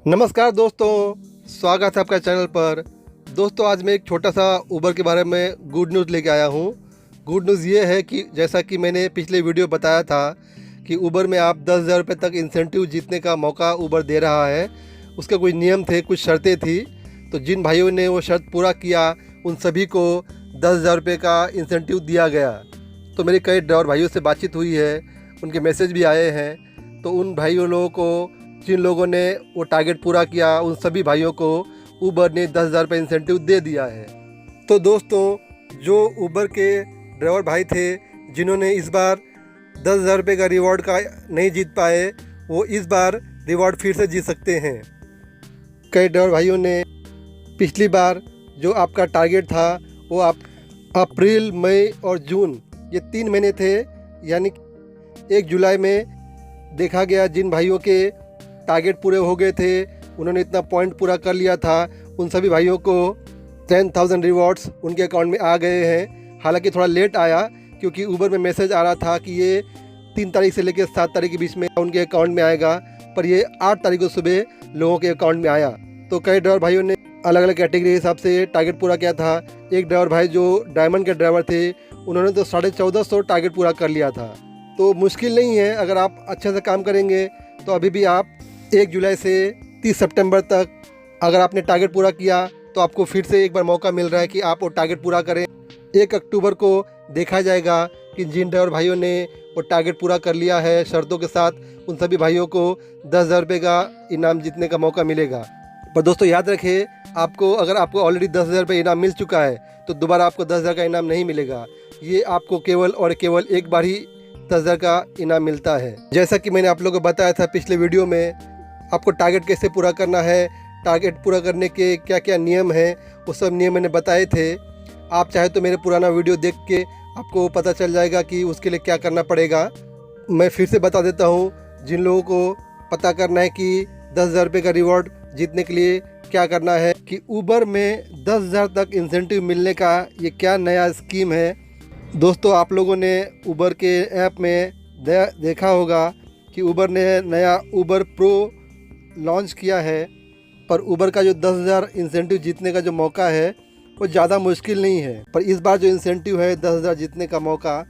नमस्कार दोस्तों, स्वागत है आपका चैनल पर। दोस्तों, आज मैं एक छोटा सा उबर के बारे में गुड न्यूज़ लेके आया हूँ। गुड न्यूज़ ये है कि जैसा कि मैंने पिछले वीडियो बताया था कि उबर में आप 10,000 रुपये तक इंसेंटिव जीतने का मौका उबर दे रहा है। उसके कुछ नियम थे, कुछ शर्तें थी। तो जिन भाइयों ने वो शर्त पूरा किया उन सभी को 10,000 रुपये का इंसेंटिव दिया गया। तो मेरे कई ड्राइवर भाइयों से बातचीत हुई है, उनके मैसेज भी आए हैं। तो उन भाइयों लोगों को, जिन लोगों ने वो टारगेट पूरा किया, उन सभी भाइयों को उबर ने 10,000 रुपये इंसेंटिव दे दिया है। तो दोस्तों, जो उबर के ड्राइवर भाई थे जिन्होंने इस बार 10,000 रुपये का रिवॉर्ड का नहीं जीत पाए, वो इस बार रिवॉर्ड फिर से जीत सकते हैं। कई ड्राइवर भाइयों ने पिछली बार जो आपका टारगेट था वो आप अप्रैल, मई और जून, ये 3 महीने थे, यानी 1 जुलाई में देखा गया जिन भाइयों के टारगेट पूरे हो गए थे, उन्होंने इतना पॉइंट पूरा कर लिया था, उन सभी भाइयों को 10,000 रिवॉर्ड्स उनके अकाउंट में आ गए हैं। हालांकि थोड़ा लेट आया क्योंकि उबर में मैसेज आ रहा था कि ये 3 तारीख से लेकर 7 तारीख के बीच में उनके अकाउंट में आएगा, पर ये 8 तारीख को सुबह लोगों के अकाउंट में आया। तो कई ड्राइवर भाइयों ने अलग अलग कैटेगरी के हिसाब से टारगेट पूरा किया था। एक ड्राइवर भाई जो डायमंड के ड्राइवर थे, उन्होंने तो 1450 टारगेट पूरा कर लिया था। तो मुश्किल नहीं है, अगर आप अच्छे से काम करेंगे तो अभी भी आप 1 जुलाई से 30 सितंबर तक अगर आपने टारगेट पूरा किया तो आपको फिर से एक बार मौका मिल रहा है कि आप वो टारगेट पूरा करें। 1 अक्टूबर को देखा जाएगा कि जिन ड्राइवर भाइयों ने वो टारगेट पूरा कर लिया है शर्तों के साथ, उन सभी भाइयों को 10,000 रुपये का इनाम जीतने का मौका मिलेगा। पर दोस्तों याद रखें, अगर आपको ऑलरेडी 10,000 रुपये इनाम मिल चुका है तो दोबारा आपको 10,000 का इनाम नहीं मिलेगा। ये आपको केवल और केवल एक बार ही 10,000 का इनाम मिलता है। जैसा कि मैंने आप लोगों को बताया था पिछले वीडियो में, आपको टारगेट कैसे पूरा करना है, टारगेट पूरा करने के क्या क्या नियम हैं, वो सब नियम मैंने बताए थे। आप चाहे तो मेरे पुराना वीडियो देख के आपको पता चल जाएगा कि उसके लिए क्या करना पड़ेगा। मैं फिर से बता देता हूँ, जिन लोगों को पता करना है कि 10,000 रुपये का रिवॉर्ड जीतने के लिए क्या करना है, कि उबर में 10,000 तक इंसेंटिव मिलने का ये क्या नया स्कीम है। दोस्तों, आप लोगों ने उबर के ऐप में देखा होगा कि उबर ने नया उबर प्रो लॉन्च किया है, पर उबर का जो 10,000 इंसेंटिव जीतने का जो मौका है वो ज़्यादा मुश्किल नहीं है। पर इस बार जो इंसेंटिव है 10,000 जीतने का मौका,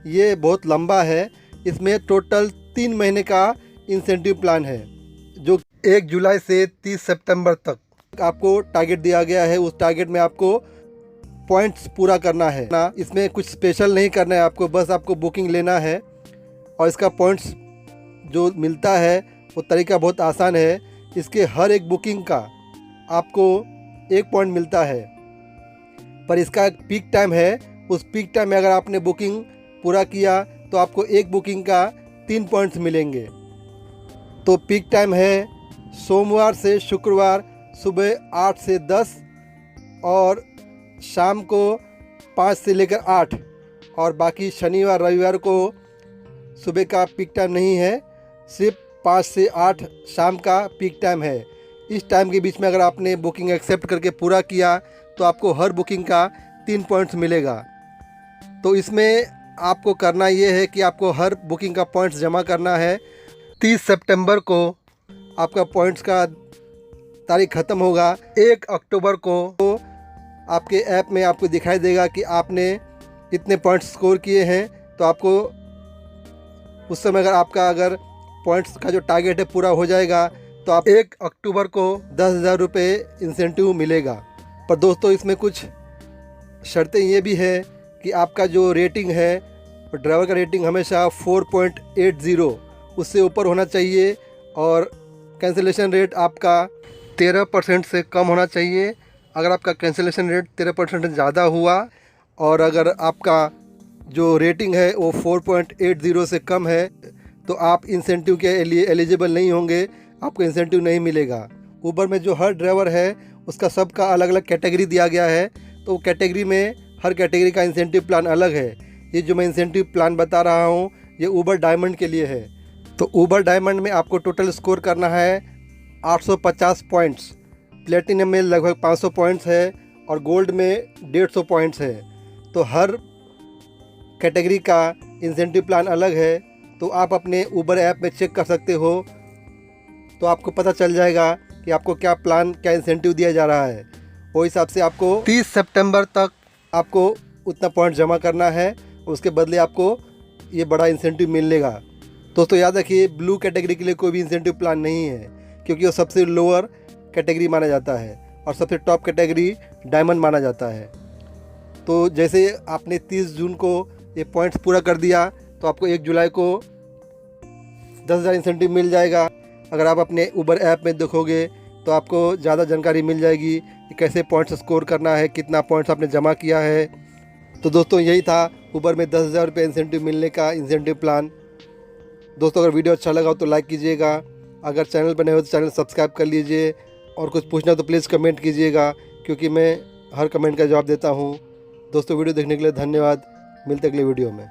ये बहुत लंबा है। इसमें टोटल 3 महीने का इंसेंटिव प्लान है, जो 1 जुलाई से 30 सितंबर तक आपको टारगेट दिया गया है। उस टारगेट में आपको पॉइंट्स पूरा करना है ना, इसमें कुछ स्पेशल नहीं करना है आपको, बस आपको बुकिंग लेना है। और इसका पॉइंट्स जो मिलता है वो तरीका बहुत आसान है। इसके हर एक बुकिंग का आपको 1 पॉइंट मिलता है, पर इसका एक पीक टाइम है। उस पीक टाइम में अगर आपने बुकिंग पूरा किया तो आपको 1 बुकिंग का 3 पॉइंट्स मिलेंगे। तो पीक टाइम है सोमवार से शुक्रवार सुबह 8 से 10 और शाम को 5 से लेकर 8, और बाकी शनिवार रविवार को सुबह का पीक टाइम नहीं है, सिर्फ 5 से 8 शाम का पीक टाइम है। इस टाइम के बीच में अगर आपने बुकिंग एक्सेप्ट करके पूरा किया तो आपको हर बुकिंग का 3 पॉइंट्स मिलेगा। तो इसमें आपको करना ये है कि आपको हर बुकिंग का पॉइंट्स जमा करना है। 30 सितंबर को आपका पॉइंट्स का तारीख ख़त्म होगा। 1 अक्टूबर को आपके ऐप में आपको दिखाई देगा कि आपने इतने पॉइंट्स स्कोर किए हैं। तो आपको उस समय अगर पॉइंट्स का जो टारगेट है पूरा हो जाएगा तो आप 1 अक्टूबर को 10,000 रुपये इंसेंटिव मिलेगा। पर दोस्तों, इसमें कुछ शर्तें ये भी है कि आपका जो रेटिंग है, ड्राइवर का रेटिंग हमेशा 4.80 उससे ऊपर होना चाहिए, और कैंसिलेशन रेट आपका 13% से कम होना चाहिए। अगर आपका कैंसिलेशन रेट 13% ज़्यादा हुआ और अगर आपका जो रेटिंग है वो 4.80 से कम है तो आप इंसेंटिव के लिए एलिजिबल नहीं होंगे, आपको इंसेंटिव नहीं मिलेगा। उबर में जो हर ड्राइवर है उसका सबका अलग अलग कैटेगरी दिया गया है, तो कैटेगरी में हर कैटेगरी का इंसेंटिव प्लान अलग है। ये जो मैं इंसेंटिव प्लान बता रहा हूँ ये उबर डायमंड के लिए है। तो उबर डायमंड में आपको टोटल स्कोर करना है 850 पॉइंट्स, प्लेटिनम में लगभग 500 पॉइंट्स है और गोल्ड में 150 पॉइंट्स है। तो हर कैटेगरी का इंसेंटिव प्लान अलग है। तो आप अपने उबर ऐप में चेक कर सकते हो, तो आपको पता चल जाएगा कि आपको क्या प्लान, क्या इंसेंटिव दिया जा रहा है। वो हिसाब से आपको 30 सितंबर तक आपको उतना पॉइंट जमा करना है, उसके बदले आपको ये बड़ा इंसेंटिव मिलेगा। दोस्तों याद रखिए, ब्लू कैटेगरी के लिए कोई भी इंसेंटिव प्लान नहीं है, क्योंकि वो सबसे लोअर कैटेगरी माना जाता है और सबसे टॉप कैटेगरी डायमंड माना जाता है। तो जैसे आपने 30 जून को ये पॉइंट्स पूरा कर दिया तो आपको 1 जुलाई को 10,000 इंसेंटिव मिल जाएगा। अगर आप अपने उबर ऐप में देखोगे तो आपको ज़्यादा जानकारी मिल जाएगी कि कैसे पॉइंट्स स्कोर करना है, कितना पॉइंट्स आपने जमा किया है। तो दोस्तों यही था उबर में 10,000 रुपये इंसेंटिव मिलने का इंसेंटिव प्लान। दोस्तों अगर वीडियो अच्छा लगा हो तो लाइक कीजिएगा, अगर चैनल पर नए हो तो चैनल सब्सक्राइब कर लीजिए, और कुछ पूछना तो प्लीज़ कमेंट कीजिएगा, क्योंकि मैं हर कमेंट का जवाब देता हूँ। दोस्तों वीडियो देखने के लिए धन्यवाद। मिलते अगले वीडियो में।